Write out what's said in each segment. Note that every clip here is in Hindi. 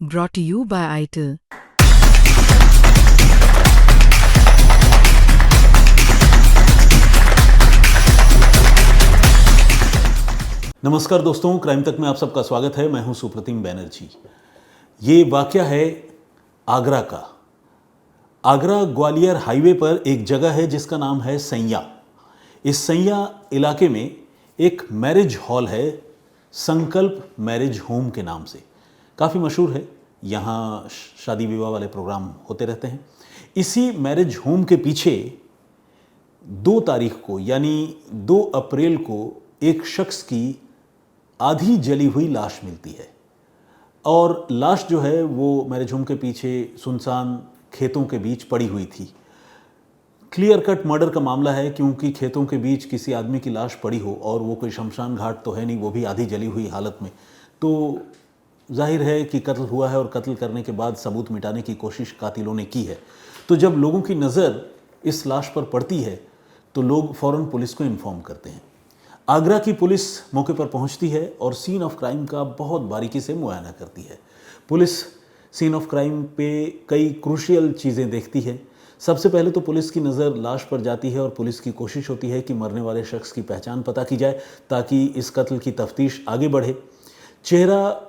Brought to you by ITIL. नमस्कार दोस्तों, क्राइम तक में आप सबका स्वागत है। मैं हूं सुप्रतिम बैनर्जी। ये वाकया है आगरा का। आगरा ग्वालियर हाईवे पर एक जगह है जिसका नाम है सैया। इस सैया इलाके में एक मैरिज हॉल है, संकल्प मैरिज होम के नाम से। काफ़ी मशहूर है, यहाँ शादी विवाह वाले प्रोग्राम होते रहते हैं। इसी मैरिज होम के पीछे 2 तारीख को यानी 2 अप्रैल को एक शख्स की आधी जली हुई लाश मिलती है। और लाश जो है वो मैरिज होम के पीछे सुनसान खेतों के बीच पड़ी हुई थी। क्लियर कट मर्डर का मामला है, क्योंकि खेतों के बीच किसी आदमी की लाश पड़ी हो और वो कोई शमशान घाट तो है नहीं, वो भी आधी जली हुई हालत में, तो जाहिर है कि कत्ल हुआ है और कत्ल करने के बाद सबूत मिटाने की कोशिश कातिलों ने की है। तो जब लोगों की नज़र इस लाश पर पड़ती है तो लोग फ़ौरन पुलिस को इन्फॉर्म करते हैं। आगरा की पुलिस मौके पर पहुंचती है और सीन ऑफ क्राइम का बहुत बारीकी से मुआयना करती है। पुलिस सीन ऑफ क्राइम पे कई क्रूशियल चीज़ें देखती है। सबसे पहले तो पुलिस की नज़र लाश पर जाती है और पुलिस की कोशिश होती है कि मरने वाले शख्स की पहचान पता की जाए ताकि इस कत्ल की तफ्तीश आगे बढ़े। चेहरा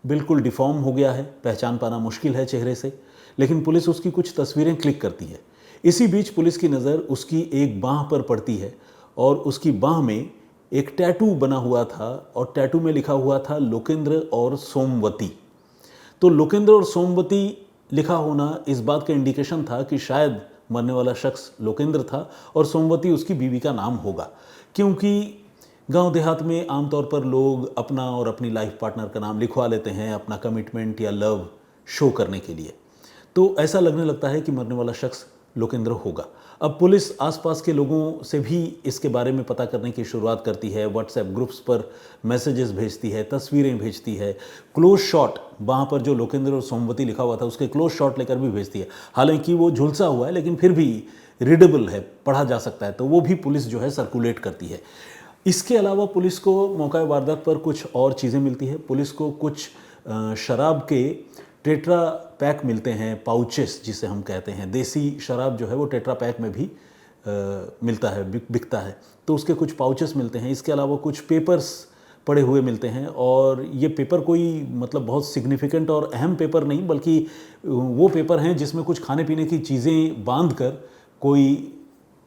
बिल्कुल डिफॉर्म हो गया है, पहचान पाना मुश्किल है चेहरे से, लेकिन पुलिस उसकी कुछ तस्वीरें क्लिक करती है। इसी बीच पुलिस की नज़र उसकी एक बांह पर पड़ती है और उसकी बांह में एक टैटू बना हुआ था और टैटू में लिखा हुआ था लोकेंद्र और सोमवती। तो लोकेंद्र और सोमवती लिखा होना इस बात का इंडिकेशन था कि शायद मरने वाला शख्स लोकेंद्र था और सोमवती उसकी बीवी का नाम होगा, क्योंकि गांव देहात में आमतौर पर लोग अपना और अपनी लाइफ पार्टनर का नाम लिखवा लेते हैं अपना कमिटमेंट या लव शो करने के लिए। तो ऐसा लगने लगता है कि मरने वाला शख्स लोकेंद्र होगा। अब पुलिस आसपास के लोगों से भी इसके बारे में पता करने की शुरुआत करती है। व्हाट्सएप ग्रुप्स पर मैसेजेस भेजती है, तस्वीरें भेजती है, क्लोज शॉट वहाँ पर जो लोकेंद्र और सोमवती लिखा हुआ था उसके क्लोज शॉट लेकर भी भेजती है। हालांकि वो झुलसा हुआ है लेकिन फिर भी रीडेबल है, पढ़ा जा सकता है, तो वो भी पुलिस जो है सर्कुलेट करती है। इसके अलावा पुलिस को मौका वारदात पर कुछ और चीज़ें मिलती है। पुलिस को कुछ शराब के टेट्रा पैक मिलते हैं, पाउचेस जिसे हम कहते हैं। देसी शराब जो है वो टेट्रा पैक में भी मिलता है, बिकता है, तो उसके कुछ पाउचेस मिलते हैं। इसके अलावा कुछ पेपर्स पड़े हुए मिलते हैं और ये पेपर कोई मतलब बहुत सिग्निफिकेंट और अहम पेपर नहीं, बल्कि वो पेपर हैं जिसमें कुछ खाने पीने की चीज़ें बांध कर कोई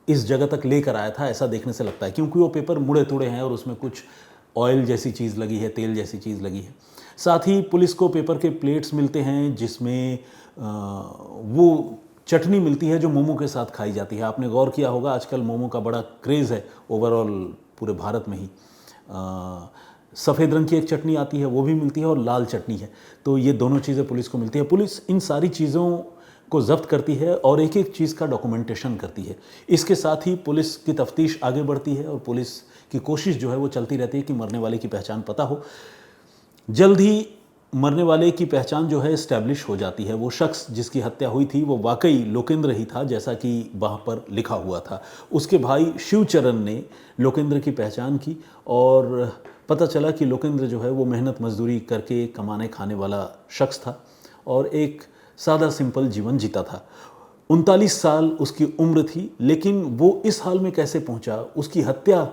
इस जगह तक लेकर आया था, ऐसा देखने से लगता है, क्योंकि वो पेपर मुड़े तुड़े हैं और उसमें कुछ ऑयल जैसी चीज़ लगी है, तेल जैसी चीज़ लगी है। साथ ही पुलिस को पेपर के प्लेट्स मिलते हैं जिसमें वो चटनी मिलती है जो मोमो के साथ खाई जाती है। आपने गौर किया होगा, आजकल मोमो का बड़ा क्रेज़ है ओवरऑल पूरे भारत में ही। सफ़ेद रंग की एक चटनी आती है, वो भी मिलती है, और लाल चटनी है। तो ये दोनों चीज़ें पुलिस को मिलती है। पुलिस इन सारी चीज़ों को जब्त करती है और एक एक चीज़ का डॉक्यूमेंटेशन करती है। इसके साथ ही पुलिस की तफ्तीश आगे बढ़ती है और पुलिस की कोशिश जो है वो चलती रहती है कि मरने वाले की पहचान पता हो। जल्द ही मरने वाले की पहचान जो है इस्टेब्लिश हो जाती है। वो शख्स जिसकी हत्या हुई थी वो वाकई लोकेंद्र ही था, जैसा कि वहाँ पर लिखा हुआ था। उसके भाई शिवचरण ने लोकेंद्र की पहचान की और पता चला कि लोकेंद्र जो है वो मेहनत मजदूरी करके कमाने खाने वाला शख्स था और एक सादा सिंपल जीवन जीता था। 39 साल उसकी उम्र थी, लेकिन वो इस हाल में कैसे पहुंचा, उसकी हत्या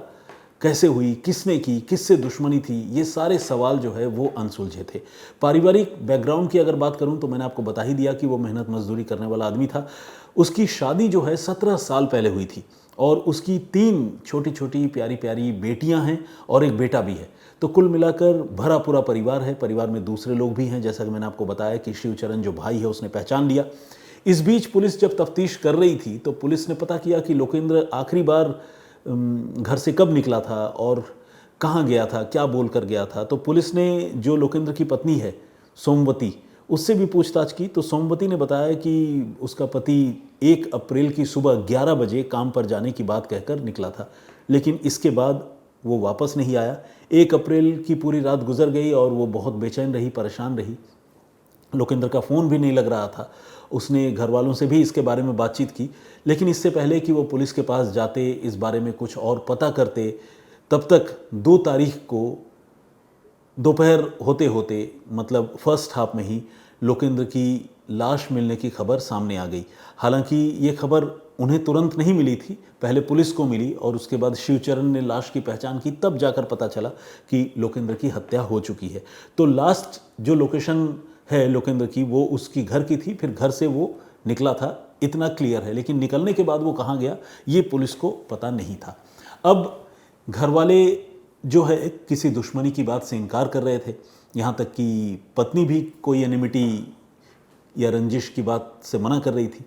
कैसे हुई, किसने की, किससे दुश्मनी थी, ये सारे सवाल जो है वो अनसुलझे थे। पारिवारिक बैकग्राउंड की अगर बात करूं तो मैंने आपको बता ही दिया कि वो मेहनत मजदूरी करने वाला आदमी था। उसकी शादी जो है 17 साल पहले हुई थी और उसकी 3 छोटी छोटी प्यारी प्यारी बेटियां हैं और एक बेटा भी है। तो कुल मिलाकर भरा पूरा परिवार है। परिवार में दूसरे लोग भी हैं, जैसा कि मैंने आपको बताया कि शिवचरण जो भाई है उसने पहचान लिया। इस बीच पुलिस जब तफ्तीश कर रही थी तो पुलिस ने पता किया कि लोकेंद्र आखिरी बार घर से कब निकला था और कहाँ गया था, क्या बोल कर गया था। तो पुलिस ने जो लोकेंद्र की पत्नी है सोमवती, उससे भी पूछताछ की। तो सोमवती ने बताया कि उसका पति 1 अप्रैल की सुबह 11 बजे काम पर जाने की बात कहकर निकला था, लेकिन इसके बाद वो वापस नहीं आया। 1 अप्रैल की पूरी रात गुजर गई और वो बहुत बेचैन रही, परेशान रही। लोकेंद्र का फ़ोन भी नहीं लग रहा था। उसने घर वालों से भी इसके बारे में बातचीत की, लेकिन इससे पहले कि वो पुलिस के पास जाते, इस बारे में कुछ और पता करते, तब तक 2 तारीख को दोपहर होते होते मतलब फर्स्ट हाफ में ही लोकेंद्र की लाश मिलने की खबर सामने आ गई। हालांकि ये खबर उन्हें तुरंत नहीं मिली थी, पहले पुलिस को मिली और उसके बाद शिवचरण ने लाश की पहचान की, तब जाकर पता चला कि लोकेंद्र की हत्या हो चुकी है। तो लास्ट जो लोकेशन है लोकेंद्र की वो उसकी घर की थी, फिर घर से वो निकला था इतना क्लियर है, लेकिन निकलने के बाद वो कहाँ गया ये पुलिस को पता नहीं था। अब घर वाले जो है किसी दुश्मनी की बात से इनकार कर रहे थे, यहाँ तक कि पत्नी भी कोई एनिमिटी या रंजिश की बात से मना कर रही थी।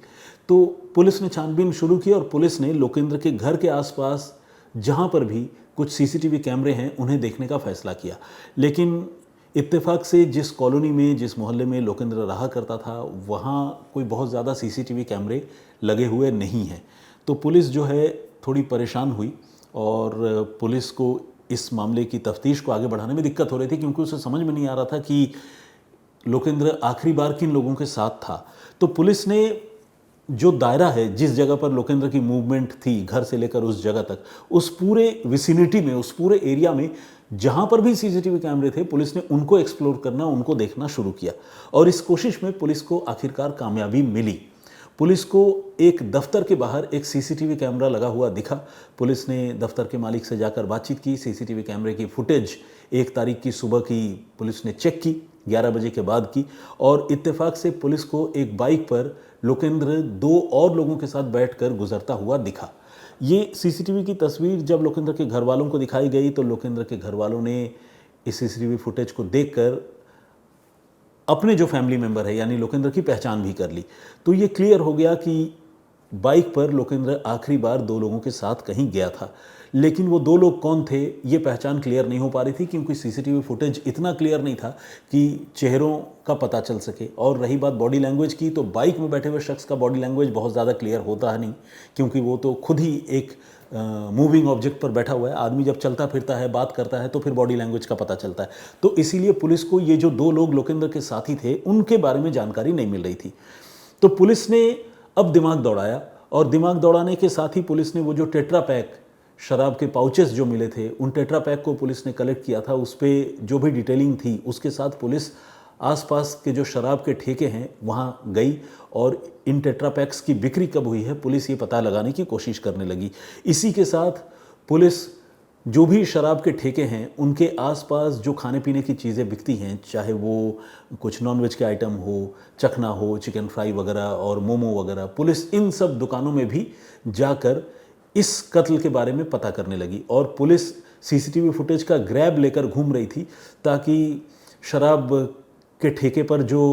तो पुलिस ने छानबीन शुरू की और पुलिस ने लोकेंद्र के घर के आसपास जहाँ पर भी कुछ सीसीटीवी कैमरे हैं उन्हें देखने का फैसला किया। लेकिन इत्तेफाक से जिस कॉलोनी में जिस मोहल्ले में लोकेंद्र रहा करता था वहाँ कोई बहुत ज़्यादा सीसीटीवी कैमरे लगे हुए नहीं हैं। तो पुलिस जो है थोड़ी परेशान हुई और पुलिस को इस मामले की तफ्तीश को आगे बढ़ाने में दिक्कत हो रही थी, क्योंकि उसे समझ में नहीं आ रहा था कि लोकेंद्र आखिरी बार किन लोगों के साथ था। तो पुलिस ने जो दायरा है जिस जगह पर लोकेंद्र की मूवमेंट थी घर से लेकर उस जगह तक, उस पूरे विसिनिटी में, उस पूरे एरिया में जहां पर भी सीसीटीवी कैमरे थे, पुलिस ने उनको एक्सप्लोर करना, उनको देखना शुरू किया और इस कोशिश में पुलिस को आखिरकार कामयाबी मिली। पुलिस को एक दफ्तर के बाहर एक सीसीटीवी कैमरा लगा हुआ दिखा। पुलिस ने दफ्तर के मालिक से जाकर बातचीत की। सीसीटीवी कैमरे की फुटेज 1 तारीख की सुबह की पुलिस ने चेक की, 11 बजे के बाद की, और इत्तेफाक से पुलिस को एक बाइक पर लोकेंद्र 2 और लोगों के साथ बैठकर गुजरता हुआ दिखा। ये सीसीटीवी की तस्वीर जब लोकेंद्र के घर वालों को दिखाई गई तो लोकेंद्र के घर वालों ने इस सीसीटीवी फुटेज को देखकर अपने जो फैमिली मेंबर है यानी लोकेंद्र की पहचान भी कर ली। तो ये क्लियर हो गया कि बाइक पर लोकेंद्र आखिरी बार 2 लोगों के साथ कहीं गया था, लेकिन वो 2 लोग कौन थे ये पहचान क्लियर नहीं हो पा रही थी, क्योंकि सीसीटीवी फुटेज इतना क्लियर नहीं था कि चेहरों का पता चल सके। और रही बात बॉडी लैंग्वेज की, तो बाइक में बैठे हुए शख्स का बॉडी लैंग्वेज बहुत ज़्यादा क्लियर होता है नहीं, क्योंकि वो तो खुद ही एक मूविंग ऑब्जेक्ट पर बैठा हुआ है। आदमी जब चलता फिरता है, बात करता है, तो फिर बॉडी लैंग्वेज का पता चलता है। तो इसीलिए पुलिस को ये जो 2 लोग लोकेंद्र के साथी थे उनके बारे में जानकारी नहीं मिल रही थी। तो पुलिस ने अब दिमाग दौड़ाया और दिमाग दौड़ाने के साथ ही पुलिस ने वो जो टेट्रा पैक शराब के पाउचेस जो मिले थे उन टेट्रा पैक को पुलिस ने कलेक्ट किया था। उस पर जो भी डिटेलिंग थी उसके साथ पुलिस आसपास के जो शराब के ठेके हैं वहाँ गई और इन टेट्रा पैक्स की बिक्री कब हुई है पुलिस ये पता लगाने की कोशिश करने लगी। इसी के साथ पुलिस जो भी शराब के ठेके हैं उनके आसपास जो खाने पीने की चीज़ें बिकती हैं, चाहे वो कुछ नॉनवेज के आइटम हो, चखना हो, चिकन फ्राई वगैरह और मोमो वगैरह, पुलिस इन सब दुकानों में भी जाकर इस कत्ल के बारे में पता करने लगी। और पुलिस सीसीटीवी फुटेज का ग्रैब लेकर घूम रही थी ताकि शराब के ठेके पर जो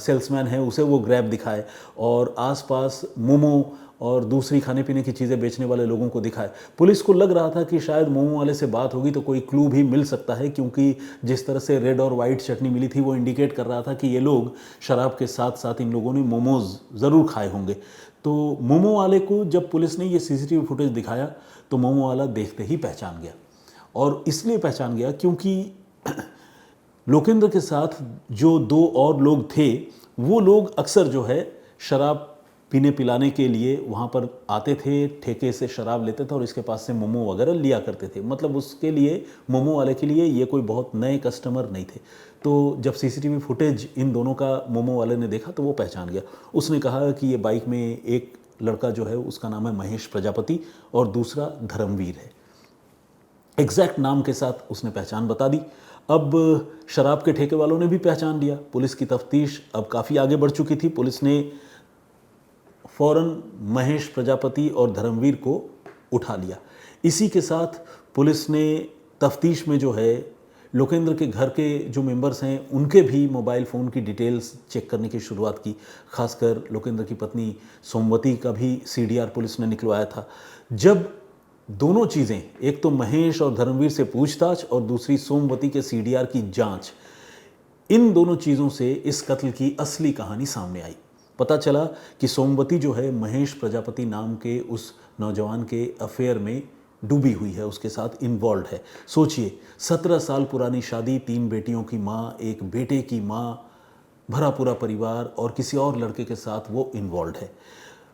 सेल्समैन है उसे वो ग्रैब दिखाए और आसपास मोमो और दूसरी खाने पीने की चीज़ें बेचने वाले लोगों को दिखाए। पुलिस को लग रहा था कि शायद मोमो वाले से बात होगी तो कोई क्लू भी मिल सकता है, क्योंकि जिस तरह से रेड और वाइट चटनी मिली थी वो इंडिकेट कर रहा था कि ये लोग शराब के साथ साथ इन लोगों ने मोमोज़ ज़रूर खाए होंगे। तो मोमो वाले को जब पुलिस ने ये सीसीटीवी फुटेज दिखाया तो मोमो वाला देखते ही पहचान गया, और इसलिए पहचान गया क्योंकि लोकेंद्र के साथ जो 2 और लोग थे वो लोग अक्सर जो है शराब पीने पिलाने के लिए वहाँ पर आते थे, ठेके से शराब लेते थे और इसके पास से मोमो वगैरह लिया करते थे। मतलब उसके लिए मोमो वाले के लिए ये कोई बहुत नए कस्टमर नहीं थे। तो जब सीसीटीवी फुटेज इन दोनों का मोमो वाले ने देखा तो वो पहचान गया। उसने कहा कि ये बाइक में एक लड़का जो है उसका नाम है महेश प्रजापति और दूसरा धर्मवीर है। एग्जैक्ट नाम के साथ उसने पहचान बता दी। अब शराब के ठेके वालों ने भी पहचान लिया। पुलिस की तफ्तीश अब काफ़ी आगे बढ़ चुकी थी। पुलिस ने फौरन महेश प्रजापति और धर्मवीर को उठा लिया। इसी के साथ पुलिस ने तफ्तीश में जो है लोकेंद्र के घर के जो मेंबर्स हैं उनके भी मोबाइल फ़ोन की डिटेल्स चेक करने की शुरुआत की। खासकर लोकेंद्र की पत्नी सोमवती का भी सीडीआर पुलिस ने निकलवाया था। जब दोनों चीज़ें, एक तो महेश और धर्मवीर से पूछताछ और दूसरी सोमवती के सीडीआर की जांच, इन दोनों चीज़ों से इस कत्ल की असली कहानी सामने आई। पता चला कि सोमवती जो है महेश प्रजापति नाम के उस नौजवान के अफेयर में डूबी हुई है, उसके साथ इन्वॉल्व है। सोचिए, 17 साल पुरानी शादी, 3 बेटियों की माँ, एक बेटे की माँ, भरा पूरा परिवार और किसी और लड़के के साथ वो इन्वॉल्व है।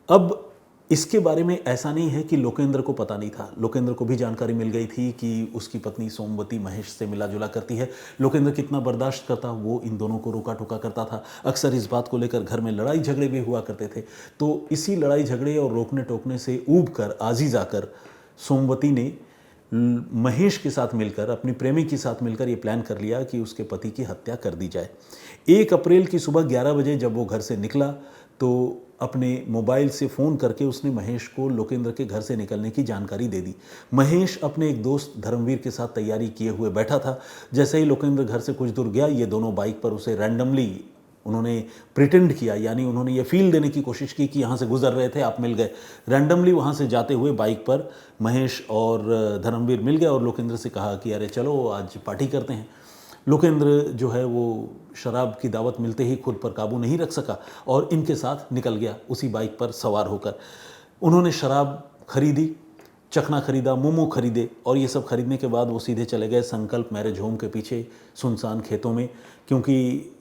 अब इसके बारे में ऐसा नहीं है कि लोकेंद्र को पता नहीं था, लोकेंद्र को भी जानकारी मिल गई थी कि उसकी पत्नी सोमवती महेश से मिला जुला करती है। लोकेंद्र कितना बर्दाश्त करता, वो इन दोनों को रोका टोका करता था। अक्सर इस बात को लेकर घर में लड़ाई झगड़े भी हुआ करते थे। तो इसी लड़ाई झगड़े और रोकने टोकने से ऊब कर आज ही जाकर सोमवती ने महेश के साथ मिलकर, अपनी प्रेमी के साथ मिलकर ये प्लान कर लिया कि उसके पति की हत्या कर दी जाए। 1 अप्रैल की सुबह 11 बजे जब वो घर से निकला तो अपने मोबाइल से फ़ोन करके उसने महेश को लोकेंद्र के घर से निकलने की जानकारी दे दी। महेश अपने एक दोस्त धर्मवीर के साथ तैयारी किए हुए बैठा था। जैसे ही लोकेंद्र घर से कुछ दूर गया, ये दोनों बाइक पर उसे रैंडमली उन्होंने प्रिटेंड किया, यानी उन्होंने ये फील देने की कोशिश की कि यहाँ से गुजर रहे थे, आप मिल गए। रैंडमली वहाँ से जाते हुए बाइक पर महेश और धर्मवीर मिल गए और लोकेंद्र से कहा कि अरे चलो आज पार्टी करते हैं। लोकेंद्र जो है वो शराब की दावत मिलते ही खुद पर काबू नहीं रख सका और इनके साथ निकल गया उसी बाइक पर सवार होकर। उन्होंने शराब खरीदी, चखना खरीदा, मोमो खरीदे और ये सब खरीदने के बाद वो सीधे चले गए संकल्प मैरिज होम के पीछे सुनसान खेतों में, क्योंकि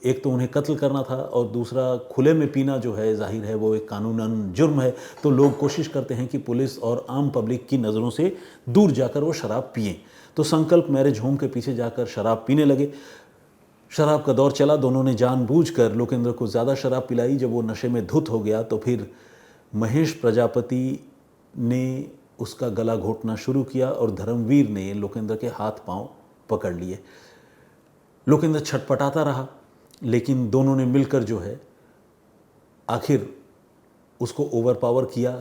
एक तो उन्हें कत्ल करना था और दूसरा खुले में पीना जो है जाहिर है वो एक कानूनन जुर्म है। तो लोग कोशिश करते हैं कि पुलिस और आम पब्लिक की नज़रों से दूर जाकर वो शराब पिएं। तो संकल्प मैरिज होम के पीछे जाकर शराब पीने लगे। शराब का दौर चला, दोनों ने जानबूझकर लोकेंद्र को ज़्यादा शराब पिलाई। जब वो नशे में धुत हो गया तो फिर महेश प्रजापति ने उसका गला घोटना शुरू किया और धर्मवीर ने लोकेंद्र के हाथ पांव पकड़ लिए। लोकेंद्र छटपटाता रहा, लेकिन दोनों ने मिलकर जो है आखिर उसको ओवरपावर किया,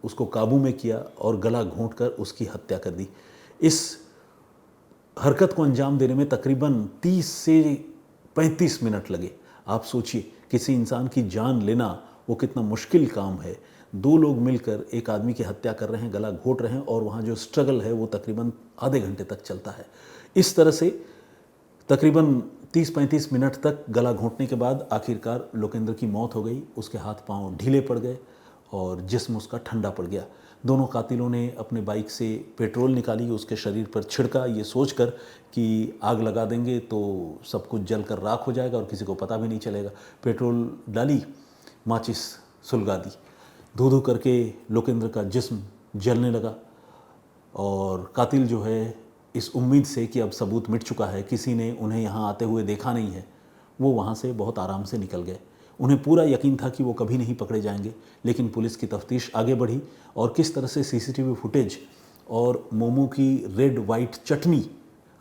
उसको काबू में किया और गला घोंटकर उसकी हत्या कर दी। इस हरकत को अंजाम देने में तकरीबन 30 से 35 मिनट लगे। आप सोचिए, किसी इंसान की जान लेना वो कितना मुश्किल काम है। 2 लोग मिलकर एक आदमी की हत्या कर रहे हैं, गला घोट रहे हैं और वहाँ जो स्ट्रगल है वो तकरीबन आधे घंटे तक चलता है। इस तरह से तकरीबन 30-35 मिनट तक गला घोंटने के बाद आखिरकार लोकेंद्र की मौत हो गई। उसके हाथ पांव ढीले पड़ गए और जिस्म उसका ठंडा पड़ गया। दोनों कातिलों ने अपने बाइक से पेट्रोल निकाली, उसके शरीर पर छिड़का, ये सोचकर कि आग लगा देंगे तो सब कुछ जलकर राख हो जाएगा और किसी को पता भी नहीं चलेगा। पेट्रोल डाली, माचिस सुलगा दी। धू धू करके लोकेंद्र का जिस्म जलने लगा और कातिल जो है इस उम्मीद से कि अब सबूत मिट चुका है, किसी ने उन्हें यहाँ आते हुए देखा नहीं है, वो वहाँ से बहुत आराम से निकल गए। उन्हें पूरा यकीन था कि वो कभी नहीं पकड़े जाएंगे, लेकिन पुलिस की तफ्तीश आगे बढ़ी और किस तरह से सीसीटीवी फुटेज और मोमो की रेड वाइट चटनी,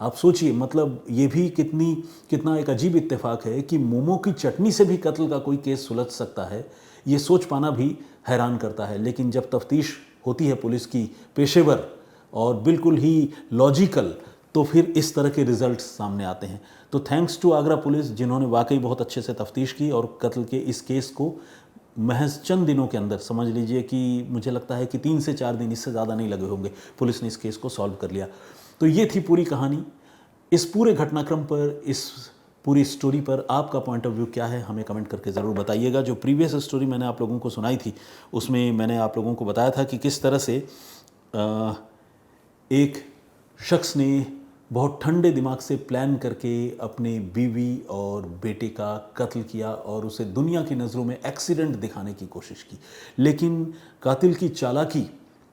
आप सोचिए, मतलब ये भी कितना एक अजीब इत्तेफाक है कि मोमो की चटनी से भी कत्ल का कोई केस सुलझ सकता है। ये सोच पाना भी हैरान करता है। लेकिन जब तफ्तीश होती है पुलिस की पेशेवर और बिल्कुल ही लॉजिकल, तो फिर इस तरह के रिजल्ट्स सामने आते हैं। तो थैंक्स टू आगरा पुलिस, जिन्होंने वाकई बहुत अच्छे से तफ्तीश की और कत्ल के इस केस को महज चंद दिनों के अंदर, समझ लीजिए कि मुझे लगता है कि 3 से 4 दिन, इससे ज़्यादा नहीं लगे होंगे, पुलिस ने इस केस को सॉल्व कर लिया। तो ये थी पूरी कहानी। इस पूरे घटनाक्रम पर, इस पूरी स्टोरी पर आपका पॉइंट ऑफ व्यू क्या है, हमें कमेंट करके ज़रूर बताइएगा। जो प्रीवियस स्टोरी मैंने आप लोगों को सुनाई थी उसमें मैंने आप लोगों को बताया था कि किस तरह से एक शख्स ने बहुत ठंडे दिमाग से प्लान करके अपने बीवी और बेटे का कत्ल किया और उसे दुनिया की नज़रों में एक्सीडेंट दिखाने की कोशिश की। लेकिन कातिल की चालाकी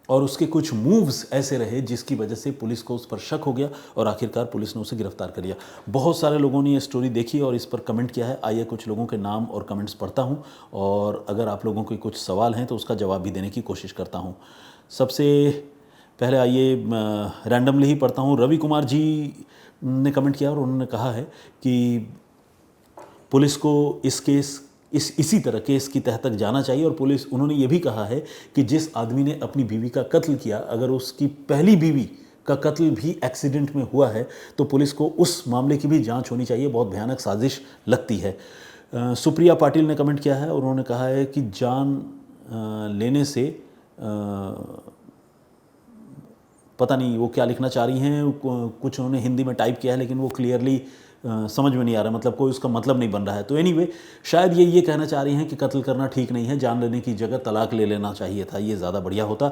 और उसके कुछ मूव्स ऐसे रहे जिसकी वजह से पुलिस को उस पर शक हो गया और आखिरकार पुलिस ने उसे गिरफ्तार कर लिया। बहुत सारे लोगों ने ये स्टोरी देखी और इस पर कमेंट किया है। आइए कुछ लोगों के नाम और कमेंट्स पढ़ता हूँ और अगर आप लोगों के कुछ सवाल हैं तो उसका जवाब भी देने की कोशिश करता हूँ। सबसे पहले आइए रैंडमली ही पढ़ता हूँ। रवि कुमार जी ने कमेंट किया और उन्होंने कहा है कि पुलिस को इसी तरह केस की तह तक जाना चाहिए और पुलिस, उन्होंने ये भी कहा है कि जिस आदमी ने अपनी बीवी का कत्ल किया, अगर उसकी पहली बीवी का कत्ल भी एक्सीडेंट में हुआ है तो पुलिस को उस मामले की भी जांच होनी चाहिए। बहुत भयानक साजिश लगती है। सुप्रिया पाटिल ने कमेंट किया है और उन्होंने कहा है कि जान लेने से पता नहीं वो क्या लिखना चाह रही हैं, कुछ उन्होंने हिंदी में टाइप किया है लेकिन वो क्लियरली समझ में नहीं आ रहा, मतलब कोई उसका मतलब नहीं बन रहा है। तो एनीवे शायद ये कहना चाह रही हैं कि कत्ल करना ठीक नहीं है, जान लेने की जगह तलाक ले लेना चाहिए था, ये ज़्यादा बढ़िया होता।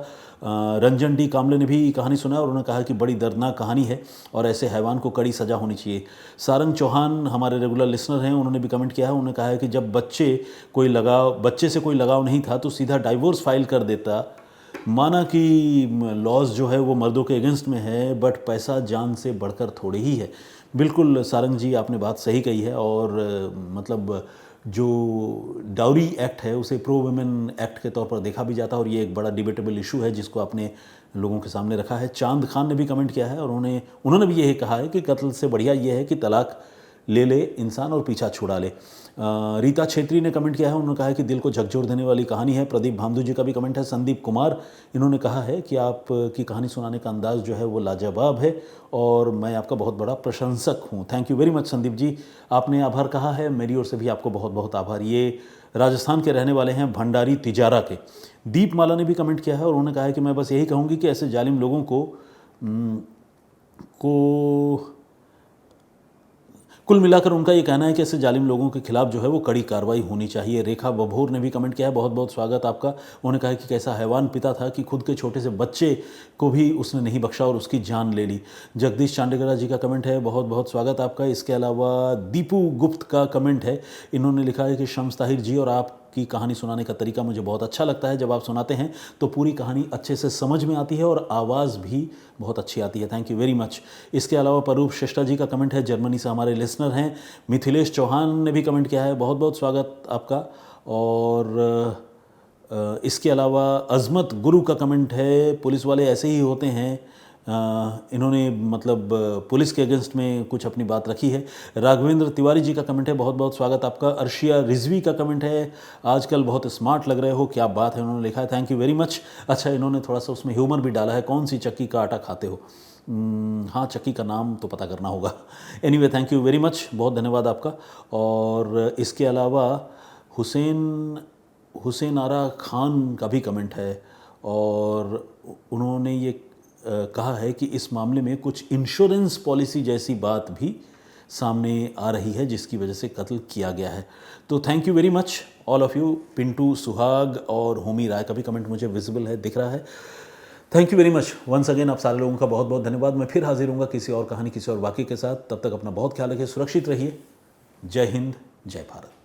रंजन डी कामले ने भी कहानी सुना और उन्होंने कहा कि बड़ी दर्दनाक कहानी है और ऐसे हैवान को कड़ी सज़ा होनी चाहिए। सारंग चौहान हमारे रेगुलर लिसनर हैं, उन्होंने भी कमेंट किया है। उन्होंने कहा है कि जब बच्चे से कोई लगाव नहीं था तो सीधा डाइवोर्स फाइल कर देता माना कि लॉज जो है वो मर्दों के अगेंस्ट में है, बट पैसा जान से बढ़कर थोड़ी ही है। बिल्कुल सारंग जी, आपने बात सही कही है। और मतलब जो डाउरी एक्ट है उसे प्रो वुमेन एक्ट के तौर पर देखा भी जाता है, और ये एक बड़ा डिबेटेबल इशू है जिसको आपने लोगों के सामने रखा है। चांद खान ने भी कमेंट किया है और उन्होंने भी यही कहा है कि कत्ल से बढ़िया ये है कि तलाक ले ले इंसान और पीछा छुड़ा ले। रीता छेत्री ने कमेंट किया है, उन्होंने कहा है कि दिल को झकझोर देने वाली कहानी है। प्रदीप भामदू जी का भी कमेंट है। संदीप कुमार, इन्होंने कहा है कि आपकी कहानी सुनाने का अंदाज़ जो है वो लाजवाब है और मैं आपका बहुत बड़ा प्रशंसक हूँ। Thank you very much Sandeep ji, आपने आभार कहा है, मेरी ओर से भी आपको बहुत बहुत आभार। ये राजस्थान के रहने वाले हैं, भंडारी तिजारा के। दीपमाला ने भी कमेंट किया है और उन्होंने कहा है कि मैं बस यही कहूँगी कि ऐसे जालिम लोगों को कुल मिलाकर उनका ये कहना है कि ऐसे जालिम लोगों के खिलाफ जो है वो कड़ी कार्रवाई होनी चाहिए। रेखा बभोर ने भी कमेंट किया है, बहुत बहुत स्वागत आपका। उन्होंने कहा कि कैसा हैवान पिता था कि खुद के छोटे से बच्चे को भी उसने नहीं बख्शा और उसकी जान ले ली। जगदीश चांडेगरा जी का कमेंट है, बहुत बहुत स्वागत आपका। इसके अलावा दीपू गुप्त का कमेंट है, इन्होंने लिखा है कि शम्स ताहिर जी और आपकी कहानी सुनाने का तरीका मुझे बहुत अच्छा लगता है। जब आप सुनाते हैं तो पूरी कहानी अच्छे से समझ में आती है और आवाज़ भी बहुत अच्छी आती है। Thank you very much. इसके अलावा परूप श्रेष्ठा जी का कमेंट है, जर्मनी से हमारे लिसनर हैं। मिथिलेश चौहान ने भी कमेंट किया है, बहुत बहुत स्वागत आपका। और इसके अलावा अजमत गुरु का कमेंट है, पुलिस वाले ऐसे ही होते हैं। इन्होंने मतलब पुलिस के अगेंस्ट में कुछ अपनी बात रखी है। राघवेंद्र तिवारी जी का कमेंट है, बहुत बहुत स्वागत आपका। अर्शिया रिजवी का कमेंट है, आजकल बहुत स्मार्ट लग रहे हो, क्या बात है, उन्होंने लिखा है। Thank you very much. अच्छा, इन्होंने थोड़ा सा उसमें ह्यूमर भी डाला है, कौन सी चक्की का आटा खाते हो। हाँ, चक्की का नाम तो पता करना होगा। Anyway, thank you very much, बहुत धन्यवाद आपका। और इसके अलावा हुसैन आरा खान का भी कमेंट है और उन्होंने ये कहा है कि इस मामले में कुछ इंश्योरेंस पॉलिसी जैसी बात भी सामने आ रही है जिसकी वजह से कत्ल किया गया है। तो thank you very much all of you. Pintu सुहाग और होमी राय का भी कमेंट मुझे विजिबल है, दिख रहा है। Thank you very much once again, आप सारे लोगों का बहुत बहुत धन्यवाद। मैं फिर हाजिर हूँगा किसी और कहानी, किसी और वाक़ये के साथ। तब तक अपना बहुत ख्याल रखिए, सुरक्षित रहिए। जय हिंद, जय भारत।